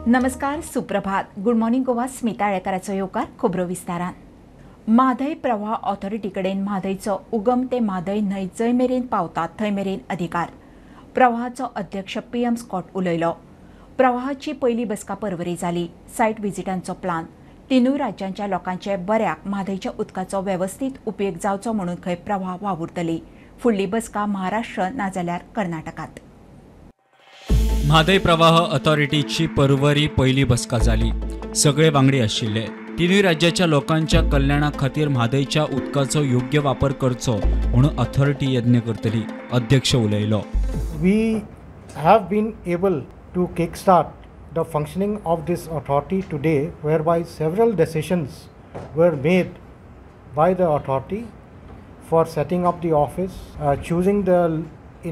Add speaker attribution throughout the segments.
Speaker 1: नमस्कार, सुप्रभात. Good morning Goa. Smita येळकाराचो येवकार खबरो विस्तारान. म्हादय प्रवाह ऑथॉरिटी कडेन म्हादयचो उगम ते म्हादय न्हंय जंय मेरेन पावता थंय मेरेन अधिकार. प्रवाहाचो अध्यक्ष PM स्कॉट उलयलो. प्रवाहाची पयली बसका परवरी जाली. सायट विजिटांचो प्लान. तिनूय राज्यांच्या लोकांचे बऱ्याक म्हादयच्या उदकाचो वेवस्थीत उपेग जावचो म्हणून खंय प्रवाह वावुरतली. फुडली बसका महाराष्ट्र नाजाल्यार कर्नाटकांत.
Speaker 2: म्हादय प्रवाह ऑथॉरिटीची परवरी पयली बसका जाली. सगळे वांगडी आशिल्ले. तिनूय राज्याच्या लोकांच्या कल्याणा खातीर म्हादयच्या उदकाचो योग्य वापर करचो म्हणून ऑथॉरिटी यत्न करतली. अध्यक्ष उलयलो.
Speaker 3: We have been able to kickstart the functioning of this authority today, whereby several decisions were made by the authority for setting up the office, choosing the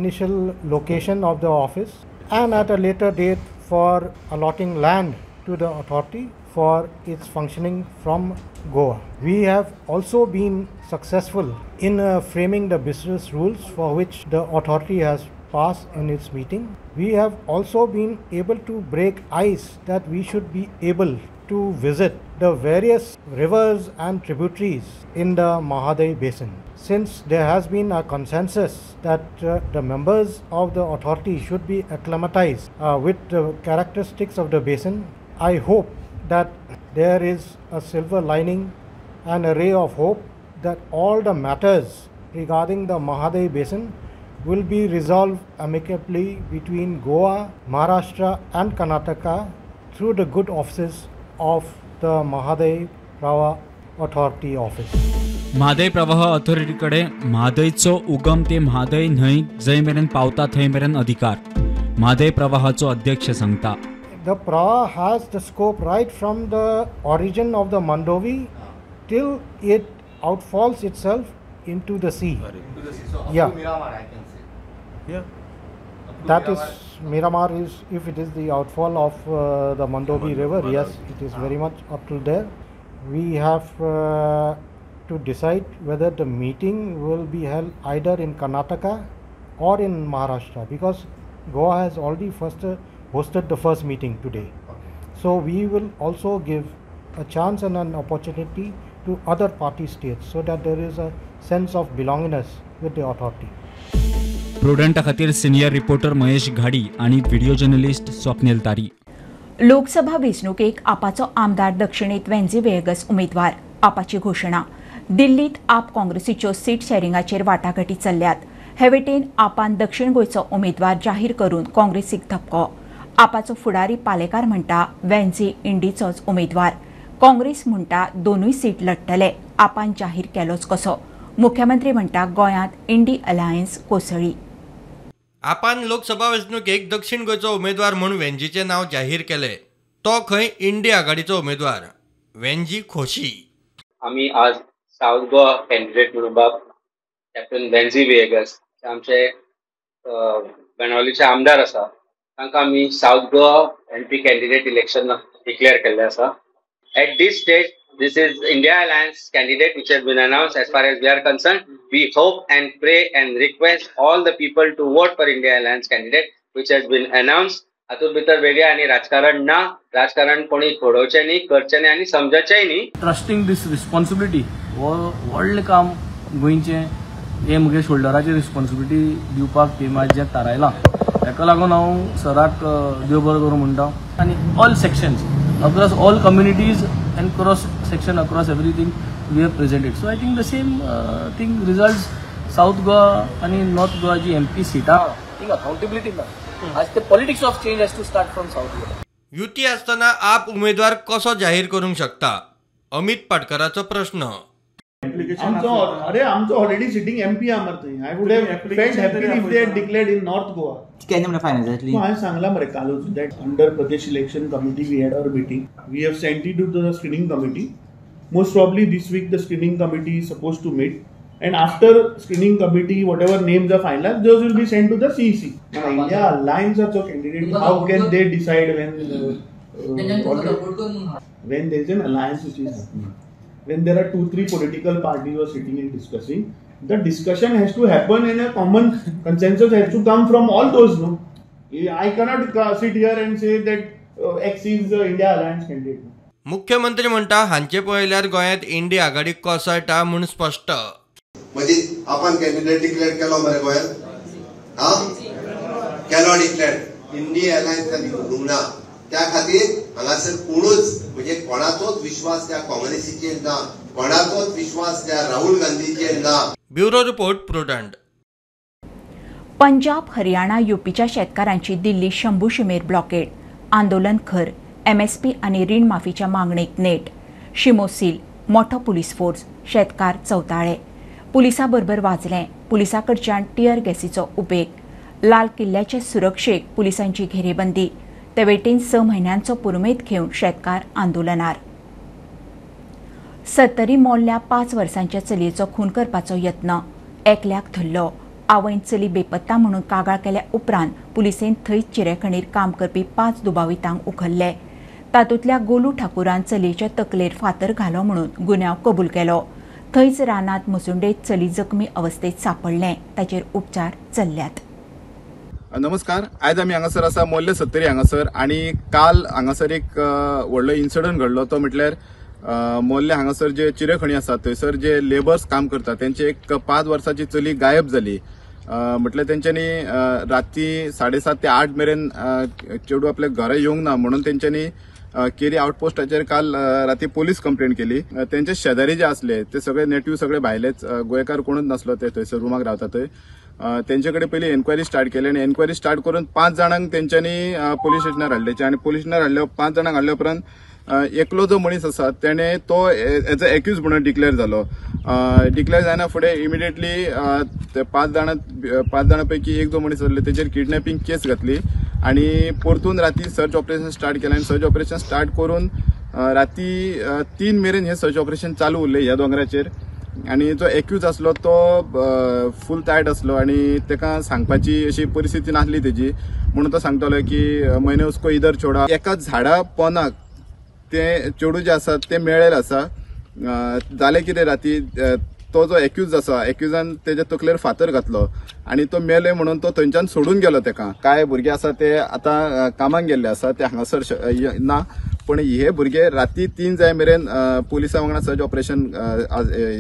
Speaker 3: initial location of the office, and at a later date for allotting land to the authority for its functioning from Goa. We have also been successful in framing the business rules for which the authority has passed in its meeting. We have also been able to break ice that we should be able to visit the various rivers and tributaries in the Mahaday Basin. Since there has been a consensus that the members of the authority should be acclimatized with the characteristics of the basin, I hope that there is a silver lining and a ray of hope that all the matters regarding the Mahaday Basin will be resolved amicably between Goa, Maharashtra and Karnataka through the good offices of the Mahaday Prava Authority Office.
Speaker 2: Mhadei प्रवाह authority कडेन म्हादयचो उगम ते म्हादय न्हंय जंय मेरेन पावता थंय मेरेन अधिकार. म्हादय प्रवाहाचो अध्यक्ष सांगता.
Speaker 3: The Prava has the scope right from the origin of the Mandovi till it outfalls itself into the sea.
Speaker 4: So
Speaker 3: Yeah.
Speaker 4: up to Miramar, I can say.
Speaker 3: Yeah.
Speaker 4: Up to
Speaker 3: That is
Speaker 4: Miramar.
Speaker 3: Miramar is, if it is the outfall of the Mandovi River, yes, it is very much up to there. We have to decide whether the meeting will be held either in Karnataka or in Maharashtra, because Goa has already hosted the first meeting today. So we will also give a chance and an opportunity to other party states so that there is a sense of belongingness with the authority.
Speaker 2: प्रुडंटा खातीर senior reporter Mahesh घाडी आणि video journalist Swapnil तारी.
Speaker 1: लोकसभा वेंचणुकेक आपाचो आमदार दक्षिणेत Venzy Vegas उमेदवार. Apache घोशणा. दिल्लीत आप काँग्रेसीच्यो seat शेअरिंगाचेर वाटाघाटी चल्ल्यात. हे वटेन आपान दक्षिण गोंयचो उमेदवार जाहीर करून काँग्रेसीक धपको. आपाचो फुडारी पालेकार म्हणटा वेंझी इंडीचोच उमेदवार. काँग्रेस म्हणटा दोनूय सीट लढटले. आपान जाहीर केलोच कसो. मुख्यमंत्री म्हणटा गोंयांत इंडी अलायन्स कोसळ्ळी.
Speaker 5: आपान लोकसभा वेंचणुकेक दक्षिण गोंयचो उमेदवार म्हणून वेंझीचें नांव जाहीर केलें. तो खंय इंडी आघाडीचो उमेदवार. वेंझी खोशी.
Speaker 6: आमी आज साऊथ गोवा कॅन्डिडेट म्हणून कॅप्टन वेंझी वेगस आमचे बेनावलीचे आमदार आसा तांकां आमी south Goa MP candidate election declare केल्लें आसा. At this stage, this is India Alliance candidate which has been announced. As far as we are concerned, we hope and pray and request all the people to vote for India Alliance candidate which has been announced. हातूंत भितर वेगळें आनी राजकारण ना. राजकारण कोणी घडोवचें न्ही, करचें न्ही आनी समजचेंय न्ही.
Speaker 7: ट्रस्टिंग दिस रिस्पॉन्सिबिलिटी हो व्हडलें काम गोंयचें. हे म्हगे शोल्डराचेर रिस्पॉन्सिबिलिटी दिवपाक टिमाचें थारायलां. हेका लागून हांव सराक देव बरो करूं म्हणटा. आनी all sections across all communities and cross section across everything we have presented. So I think the same thing results South Goa and North Goa ji MP seata. I think accountability na. As the politics of change has to start from South Goa.
Speaker 5: युती असताना आप उमेदवार कसो जाहीर करूंक शकता? अमित पाटकराचो प्रश्न.
Speaker 8: आमचो ऑलरेडी सिटिंग MP आमर थंय. I would have felt happy if they had declared in North Goa.
Speaker 4: केन्ना म्हणून फायनल जातली?
Speaker 8: हांवें सांगलां मरे कालूच that under Pradesh election committee we had our meeting. We have sent it to the screening committee. Most probably this week the screening committee is supposed to meet, and after screening committee whatever names are finalized, those will be sent to the CEC. India Alliance are candidate. How can they decide when there is an alliance which is happening? When there are 2-3 political parties who are sitting and discussing, the discussion has to happen and a common consensus has to come from all those. No, I cannot sit here and say that एक्सीज India alliance candidate.
Speaker 5: मुख्यमंत्री म्हणटा हांचे पळयल्यार गोंयांत India आघाडी कोसळटा म्हूण स्पश्ट.
Speaker 9: म्हणजे आपण कॅन्डिडेट डिक्लेअर केलो मरे गोंयांत, केलो डिक्लेअर, इंडिया अलायन्स जाली ना. त्या खातीर हांगासर कोणूच म्हणजे कोणाचोच विश्वास त्या काँग्रेसीचेर ना, कोणाचोच विश्वास त्या राहुल गांधीचेर ना.
Speaker 5: Bureau report Prudent.
Speaker 1: Punjab, Haryana, यूपीच्या शेतकारांची दिल्ली शंभू शिमेर ब्लॉकेड. आंदोलन खर. MSP आणि रीण माफीच्या मागणेक नेट. शिमोसील, मोठो पुलीस फोर्स. शेतकार चवताळे. पुलिसाबरोबर वाजले. पुलिसाकडच्यान टियर गॅसीचो उपेग. लाल किल्ल्याचे सुरक्षेक पुलिसांची घेरेबंदी. ते वेटेन 6 म्हयन्यांचो पुरमेत घेवन शेतकार आंदोलनार. 70 मोडल्या 5 वर्सांच्या चलयेचो खून करपाचो यत्न. एकल्याक धरलो. आवयन चली बेपत्ता म्हणून कागाळ केल्या उपरांत पुलिसेन थंयच चिरेखणीर काम करपी 5 दुबावितांक उखल्ले. तातूंतल्या गोलू ठाकुरान चलयेच्या तकलेर फातर घालो म्हणून गुन्यांव कबूल केलो. थंयच रानांत मुसुंडेत चली जखमी अवस्थेत सापडलें. ताचेर उपचार चल्ल्यात.
Speaker 10: नमस्कार. आयज आमी हांगासर आसा मोल्ले 70 हांगासर आनी काल हांगासर एक व्हडलो इन्सिडंट घडलो. तो म्हटल्यार मोल्ले हांगासर जे चिरेखणी आसा थंयसर जे लेबर्स काम करता त्यांची एक 5 वर्साची चली गायब जाली. म्हटल्यार तेंच्यांनी राती 7:30 ते 8 मेरेन चेडूं आपल्या घरा येवंक ना म्हणून तेंच्यांनी केरी आउटपोस्टाचेर काल राती पोलीस कंप्लेंट केली. तेंचे शेजारी जे आसले ते सगळे नेटिव्ह सगळे भायलेच, गोंयकार कोणूच नासलो ते थंयसर रूमाक रावता थंय. तेंचे कडेन पयलीं एन्क्वायरी स्टार्ट केली आनी एन्क्वायरी स्टार्ट करून 5 जाणांक तेंच्यांनी पुलीस स्टेशनार हाडलेचे आनी पुलीस स्टेशनार हाडले 5 जाणांक हाडले उपरांत एकलो जो मनीस आसा तेणे तो एज अ एक्यूज म्हणून डिक्लेअर जालो. डिक्लेअर जायना फुडें इमिडिएटली ते 5 जाणां पैकी एक जो मनीस आसलो तेचेर किडनॅपिंग केस घातली आनी परतून राती सर्च ऑपरेशन स्टार्ट केलें आनी सर्च ऑपरेशन स्टार्ट करून राती 3 मेरेन हें सर्च ऑपरेशन चालू उरलें ह्या दोंगराचेर. आनी जो एक्यूज आसलो तो फूल टायट आसलो आनी तेका सांगपाची अशी परिस्थिती नासली तेजी म्हणून तो सांगतालो की मैंने उसको इधर छोड़ा. एका झाडा पोंदाक ते चेडूं जे आसा ते मेळ्ळेले आसा. जालें कितें राती तो जो एक्यूज आसा एक्यूजान तेच्या तकलेर फातर घातलो आनी तो मेले म्हणून तो थंयच्यान सोडून गेलो तेका. कांय भुरगे आसा ते आतां कामाक गेल्ले आसा ते हांगासर ना, पण हे भुरगे राती 3 जाय मेरेन पुलिसां वांगडा सर्च ऑपरेशन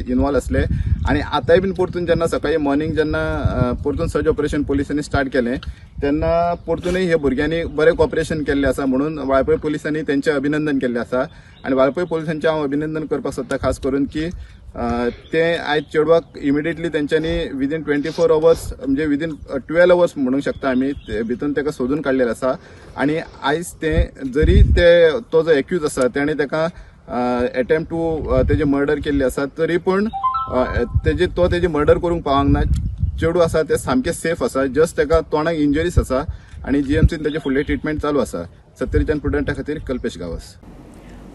Speaker 10: इन्वॉल्व आसले आनी आतांय बीन परतून जेन्ना सकाळी मॉर्निंग जेन्ना परतून सर्च ऑपरेशन पुलिसांनी स्टार्ट केलें तेन्ना परतूनय हे भुरग्यांनी बरें कॉपरेशन केल्लें आसा म्हणून वाळपय पुलिसांनी तेंचें अभिनंदन केल्लें आसा. आनी वाळपय पुलिसांचें हांव अभिनंदन करपाक सोदता खास करून की ते आयज चेडवाक इमिडिएटली तेंच्यांनी विदीन 24 अवर्स म्हणजे विदीन 12 अवर्स म्हणूंक शकता आमी भितून तेका सोदून काडलेलें आसा. आनी आयज ते जरी तो जो एक्यूज आसा तेणें तेका अटेम्प्ट टू तेजे मर्डर केल्ली आसा तरी पूण तेजी मर्डर करूंक पावंक ना. चेडूं आसा ते सामकें सेफ आसा. जस्ट तेका तोंडाक इंजरीज आसा आनी GMCन तेजे फुडलें ट्रिटमेंट चालू आसा. 70 प्रुडंटा खातीर कल्पेश गावस.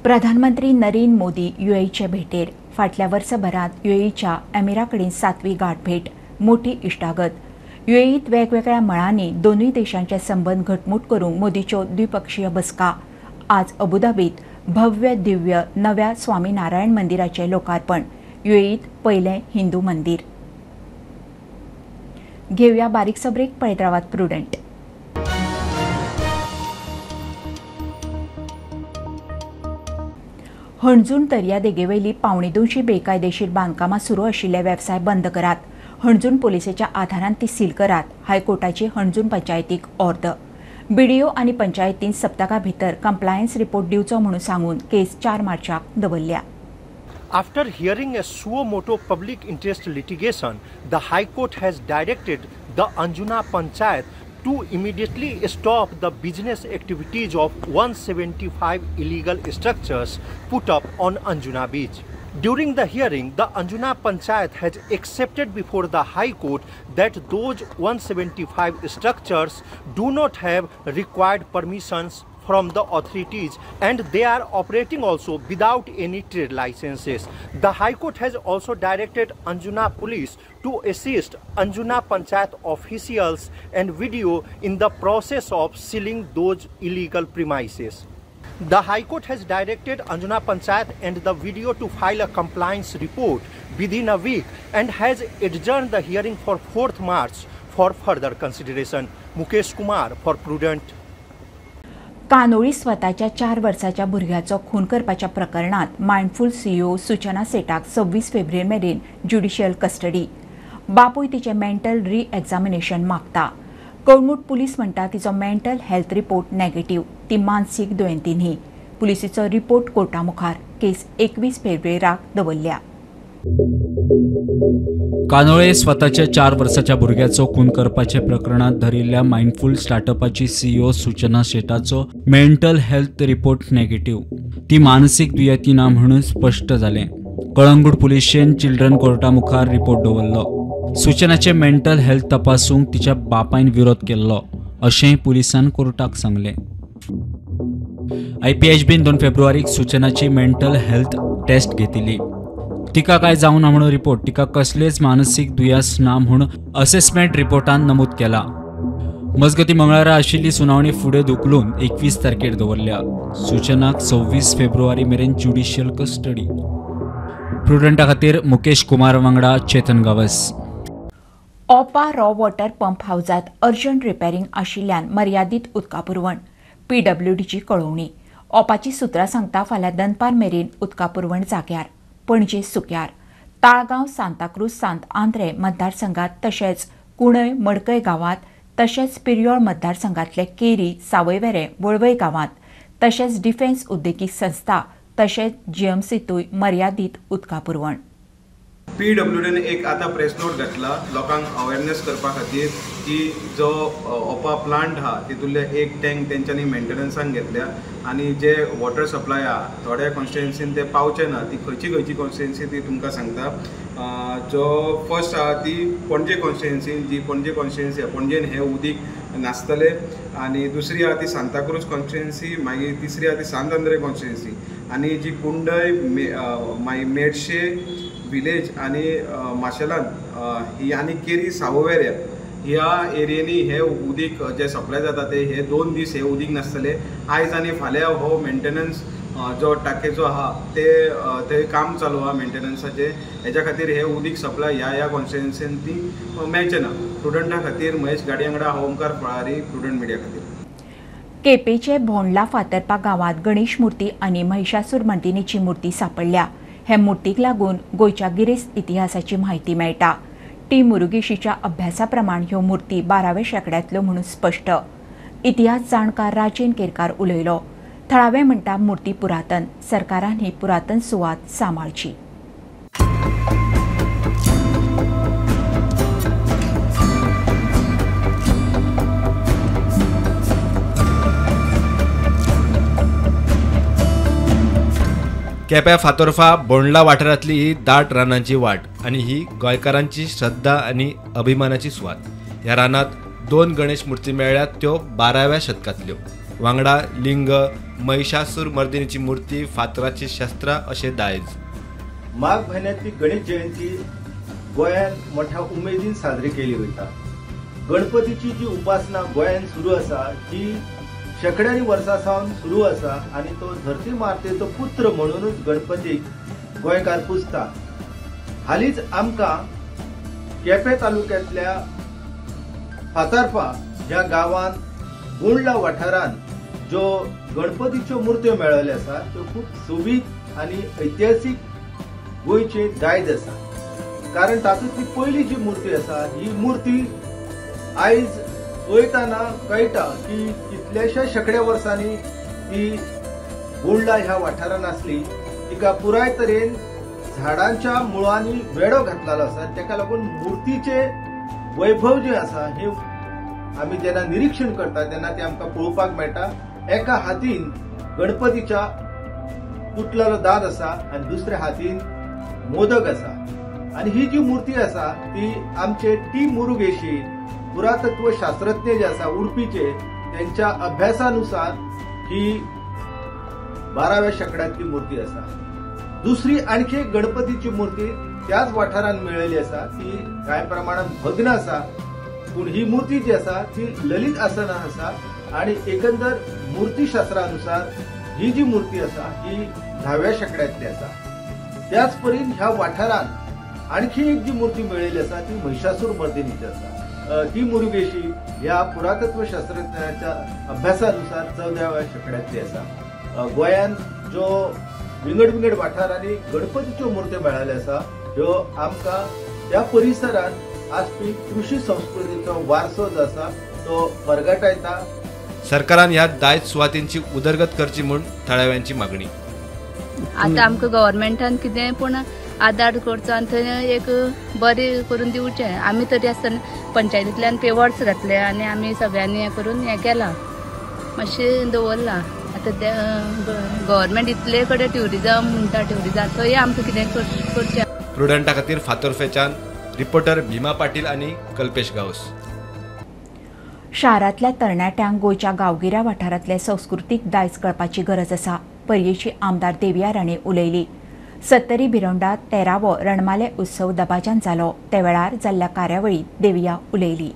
Speaker 1: प्रधानमंत्री नरेंद्र मोदी UAEचे भेटेर. फाटल्या वर्सभरात UAEच्या अमिराकडेन 7वी गाठ भेट. मोठी इश्टागत. UAEत वेगवेगळ्या मळांनी दोनूय देशांचे संबंद घटमूट करूंक मोदीच्यो द्विपक्षीय बसका. आज अबुधाबीत भव्य दिव्य नव्या स्वामीनारायण मंदिराचे लोकार्पण. UAEत पयलें हिंदू मंदिर. घेवया बारीकसो ब्रेक. पळयत रावात प्रुडंट. हणजूण दर्यादेगेवयली 250 बेकायदेशीर बांदकामां सुरू आशिल्ले वेवसाय बंद करात. हणजूण पोलिसेच्या आधारान ती सील करात. हायकोर्टाची हणजूण पंचायतीक ऑर्डर. BDO आनी पंचायतीन सप्तका भितर कंप्लायन्स रिपोर्ट दिवचो म्हणून सांगून केस 4 मार्चाक दवरल्या.
Speaker 11: After hearing a suo motu public interest litigation, the High Court has directed the Anjuna Panchayat to immediately stop the business activities of 175 illegal structures put up on Anjuna Beach. During the hearing, the Anjuna Panchayat has accepted before the High Court that those 175 structures do not have required permissions from the authorities and they are operating also without any trade licenses. The High Court has also directed Anjuna Police to assist Anjuna Panchayat officials and video in the process of sealing those illegal premises. The High Court has directed Anjuna Panchayat and the video to file a compliance report within a week and has adjourned the hearing for 4th March for further consideration. Mukesh Kumar for Prudent.
Speaker 1: कानोळी स्वताच्या 4 वर्साच्या भुरग्याचो खून करपाच्या प्रकरणात mindful CEO सुचना सेठाक 26 फेब्रुवारी मेरेन judicial custody. बापूय तिचे मेंटल री एक्झामिनेशन मागता. कळंगूट पुलीस म्हणटा तिचो मेंटल हेल्थ रिपोर्ट नेगेटिव्ह. ती मानसीक दुयेंती न्ही. पुलिसेचो रिपोर्ट कोर्टा मुखार केस 21 फेब्रुवारीक दवरल्या.
Speaker 2: कानोळे स्वताच्या 4 वर्साच्या भुरग्याचो खून करपाचे प्रकरणात धरिल्ल्या माइंडफुल स्टार्टअपाची सीईओ सुचना शेटाचो मेंटल हेल्थ रिपोर्ट नेगेटिव्ह. ती मानसीक दुयेंती ना म्हणून स्पष्ट जालें. कळंगूट पुलिशेन चिल्ड्रन कोर्टा मुखार रिपोर्ट दवरलो. सुचनाचे मेंटल हेल्थ तपासूंक तिच्या बापायन विरोध केल्लो अशेंय पुलिसान कोर्टाक सांगलें. IPHBन 2 फेब्रुवारीक सुचनाची मेंटल हेल्थ टेस्ट घेतिल्ली. तिका काय जावं ना म्हणून रिपोर्ट तिका कसलेच मानसीक दुयेंस ना म्हणून असेसमेंट रिपोर्टान नमूद केला. मजगती मंगळारा आशिल्ली सुनावणी फुडें धुकलून 21 तारखेर दवरल्या. सुचनाक 26 फेब्रुवारी मेरेन ज्युडिशियल कस्टडी. प्रुडंटा खातीर मुकेश कुमार वांगडा Chetan Gawas.
Speaker 1: Opa raw water pump हाऊसात अर्जंट रिपेरिंग आशिल्ल्यान मर्यादीत उदका पुरवण. PWDची कळोवणी. ओपाची सुत्रां सांगता फाल्यां दनपार मेरेन उदका पुरवण जाग्यार. पणजे सुक्यार. ताळगांव, सांताक्रूज, सांत आंद्रे मतदारसंघात तशेंच कुणय, मडकय गांवात तशेंच पिर्योळ मतदारसंघातले केरी, सावयवेरें, वळवय गांवात तशेंच डिफेन्स उद्देगीक संस्था तशेंच GMCतूय मर्यादीत उदका पुरवण.
Speaker 12: PWDन एक आतां प्रेस नोट घातला लोकांक अवेरनेस करपा खातीर की जो ओपा प्लांट आहा तितूंतले एक टँक तेंच्यांनी मेंटेनन्साक घेतल्या आनी जे वॉटर सप्लाय आहा थोड्या कॉन्स्टिट्युएन्सीन ते पावचे ना. ती खंयची कॉन्स्टिट्युएन्सी ती तुमकां सांगता. जो फर्स्ट आहा ती पणजे कॉन्स्टिट्युएन्सी. जी पणजे कॉन्स्टिट्युएन्सी आहा पणजेन हे उदीक नासतले. आनी दुसरी आहा ती सांताक्रूज कॉन्स्टिट्युएन्सी. मागीर तिसरी आहा ती सांत आंद्रे कॉन्स्टिट्युएन्सी. आनी जी कुंडय, मागीर मेडशे विलेज आनी माशेलान ही आनी केरी, सावयवेऱ्या ह्या एरियेनी हे उदीक जे सप्लाय जाता ते हे 2 दीस हे उदीक नासतले. आयज आनी फाल्यां हो मेंटेनन्स जो टाकेचो आहा ते काम चालू आहा मेंटेनन्साचे. हेच्या खातीर हे उदीक सप्लाय ह्या कॉन्स्टिट्युएन्सीन ती मेळचें ना. प्रुडंटा खातीर महेश गाडयांगडा, ओमकार फळारी, प्रुडंट मिडिया खातीर.
Speaker 1: केपेचे भोंडला फातर्पा गांवांत गणेश मूर्ती आनी महिषासूर मर्दिनीची मूर्ती सांपडल्या. हे मूर्तीक लागून गोंयच्या गिरेस्त इतिहासाची म्हायती मेळटा. टी मुरुगेशीच्या अभ्यासा प्रमाण ह्यो मूर्ती 12व्या शेंकड्यांतल्यो म्हणून स्पश्ट. इतिहास जाणकार राजेन केरकार उलयलो. थळावे म्हणटा मूर्ती पुरातन. सरकारान ही पुरातन सुवात सांबाळची.
Speaker 5: केप्या फातोर्फा बोंडला वाठारांतली ही दाट रानांची वाट आनी ही गोंयकारांची श्रद्धा आनी अभिमानाची सुवात. ह्या रानांत 2 गणेश मूर्ती मेळ्ळ्यात त्यो 12व्या शतकांतल्यो. वांगडा लिंग, महिषासूर मर्दिनीची मूर्ती, फातराची शस्त्रां अशें दायज.
Speaker 13: माघ म्हयन्यांतली गणेश जयंती गोंयांत मोठ्या उमेदीन साजरी केली वयता. गणपतीची जी उपासना गोंयांत सुरू आसा ती शेकड्यांनी वर्सां सावन सुरू आसा आनी तो धरती मातेचो पुत्र म्हणूनच गणपतीक गोंयकार पुजता. हालींच आमकां केपें तालुक्यांतल्या फातर्पा ह्या गांवांत बोंडला वाठारांत ज्यो गणपतीच्यो मुर्त्यो मेळ्ळल्यो आसा त्यो खूब सोबीत आनी ऐतिहासीक गोंयचे दायज आसा. कारण तातूंतली पयली जी मूर्ती आसा ही मूर्ती आयज पळयतना कळटा की कितल्याशा शेकड्या वर्सांनी ती बोंडला ह्या वाठारांत आसली. तिका पुराय तरेन झाडांच्या मुळांनी वेडो घातलेलो आसा. तेका लागून मुर्तीचे वैभव जे आसा हे आमी जेन्ना निरीक्षण करता तेन्ना ते आमकां पळोवपाक मेळटा. एका हातीन गणपतीच्या पुतलेलो दाद आसा आनी दुसऱ्या हातीन मोदक आसा. आनी ही जी मूर्ती आसा ती आमचे टी मुरुगेशी पुरातत्व शास्त्रज्ञ जे आसा उडपीचे त्यांच्या अभ्यासानुसार ही 12व्या शेंकड्यांतली मूर्ती आसा. दुसरी आणखी एक गणपतीची मूर्ती त्याच वाठारांत मेळ्ळेली आसा. ती कांय प्रमाणात भग्न आसा पूण ही मूर्ती जी आसा ती ललित आसना आसा आणि एकंदर मूर्तीशास्त्रानुसार ही जी मूर्ती आसा ही 10व्या शेंकड्यांतली आसा. त्याच परीन ह्या वाठारांत आणखी एक जी मूर्ती मेळ्ळेली आसा ती महिषासूर मर्दिनीची आसा. ती मुरुगेशी ह्या पुरातत्व शास्त्रज्ञांच्या अभ्यासानुसार 14व्या शेंकड्यांतली आसा. गोंयांत ज्यो विंगड वाठारांनी गणपतीच्यो मुर्त्यो मेळ्ळ्यो आसा ह्यो आमकां त्या परिसरांत आसपी कृषी संस्कृतीचो वारसो जो आसा तो परगटायता.
Speaker 5: सरकारान ह्या दायज सुवातींची उदरगत करची म्हूण थळाव्यांची मागणी.
Speaker 14: आता आमकां गव्हर्मेंटान कितें पूण आदार करचो आनी थंय एक बरें करून दिवचें. आमी तरी आसतना पंचायतींतल्यान पेवर्ड्स घातले आनी आमी सगळ्यांनी हें करून हें केलां, मातशें दवरलां. आतां ते गव्हर्मेंट इतले कडेन ट्युरिजम म्हणटा ट्युरिजम थंय आमकां कितें करचें.
Speaker 5: प्रुडंटा खातीर फातोर्फेच्यान रिपोर्टर भीमा पाटील आनी कल्पेश गावस.
Speaker 1: शारांतल्या तरणाट्यांक गोंयच्या गांवगिऱ्या वाठारांतले संस्कृतीक दायज कळपाची गरज आसा. पर्येची आमदार देविया राणे उलयली. 70 भिरोंडात 13वो रणमाले उत्सव दबाज्यान जालो. ते वेळार जाल्ल्या कार्यावळीत देविया उलयली.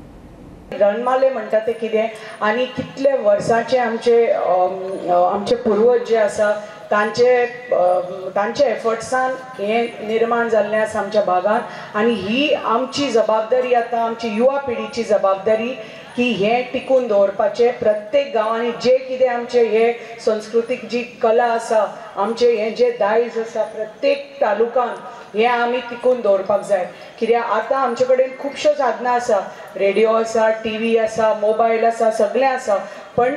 Speaker 15: रणमाले म्हणटा ते कितें आनी कितले वर्सांचे आमचे पुर्वज जे आसा तांचे एफर्ट्सान हे निर्माण जाल्लें आसा आमच्या भागांत. आनी ही आमची जबाबदारी आतां आमची युवा पिढीची जबाबदारी की हे टिकून दवरपाचें. प्रत्येक गांवांनी जे कितें आमचे हे संस्कृतीक जी कला आसा आमचे हे जे दायज आसा प्रत्येक तालुकान हे आमी टिकून दवरपाक जाय. कित्याक आतां आमचे कडेन खुबश्यो साधनां आसा, रेडिओ आसा, टीव्ही आसा, मोबायल आसा, सगळें आसा. पण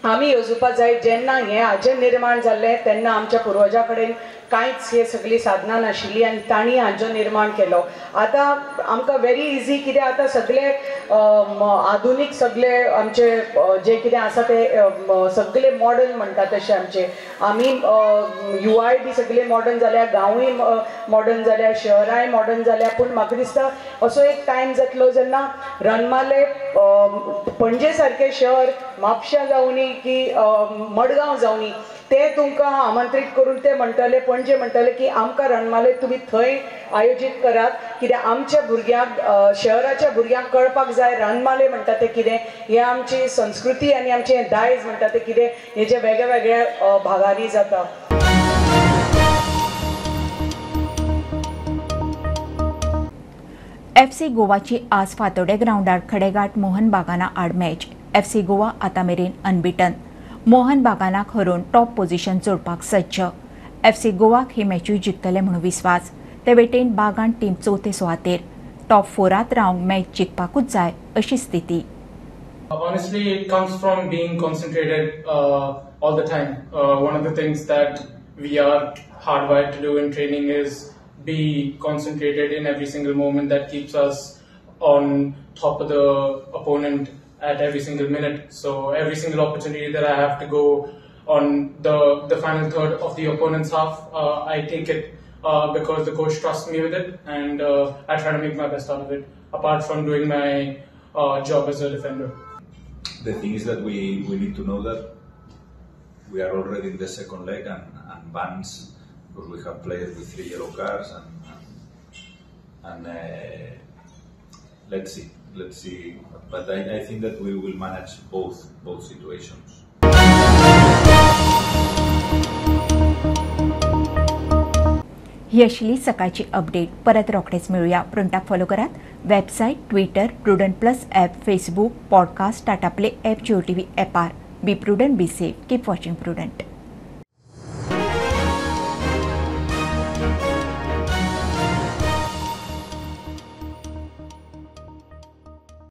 Speaker 15: आमी येवजूपाक जाय जेन्ना हें हाजें निर्माण जाल्लें तेन्ना आमच्या पुर्वजां कडेन कांयच हे सगळीं साधनां नाशिल्लीं आनी तांणी हाजो निर्माण केलो. आतां आमकां व्हेरी इजी कितें आतां सगळे आधुनीक सगळे आमचे जे कितें आसा ते सगळे मॉडर्न म्हणटा तशें आमचे आमी युवाय बी सगळे मॉडर्न जाल्या, गांवूय मॉडर्न जाल्या, शहराय मॉडर्न जाल्या. पूण म्हाका दिसता असो एक टायम जातलो जेन्ना रणमाले पणजे सारकें शहर म्हापश्यां जावनी की मडगांव जावनी ते तुमकां आमंत्रीत करून ते म्हणटले पणजे म्हणटले की आमकां रणमाले तुमी थंय आयोजीत करात. कित्याक आमच्या भुरग्यांक शहराच्या भुरग्यांक कळपाक जाय रणमाले म्हणटा ते कितें, हे आमची संस्कृती आनी आमचे दायज म्हणटा ते कितें, हे जे वेगळ्या वेगळ्या भागांनी जाता.
Speaker 1: FC गोवाची आज फातोडे ग्राउंडार खडेघाट मोहन बागाना आड मॅच. FC गोवा आतां मेरेन अनबिटन. मोहन बागानाक हरोवन टॉप पोझिशन जोडपाक सज्ज. FC गोवाक ही मॅचूय जिखतले म्हणून विस्वास. ते वटेन बागान टीम चवथे सुवातेर. टॉप 4 रावंक मॅच जिखपाकूच जाय अशी स्थिती.
Speaker 16: Honestly, it comes from being concentrated all the time. One of the things that we are hardwired to do in training is be concentrated in every single moment. That keeps us on top of the opponent at every single minute. So every single opportunity that I have to go on the final third of the opponent's half, I take it because the coach trusts me with it, and I try to make my best out of it, apart from doing my job as a defender.
Speaker 17: The thing is that we need to know that we are already in the second leg and bans, because we have players with 3 yellow cards and let's see. But I think that we will manage both situations.
Speaker 1: ही आशिल्ली सकाळची update. परत रोखडेच मेळुया. प्रुडंटाक follow करात. Website, Twitter, Prudent plus app, Facebook, podcast, Tata play app, Jio TV ॲपार. Be Prudent, be safe, keep watching prudent.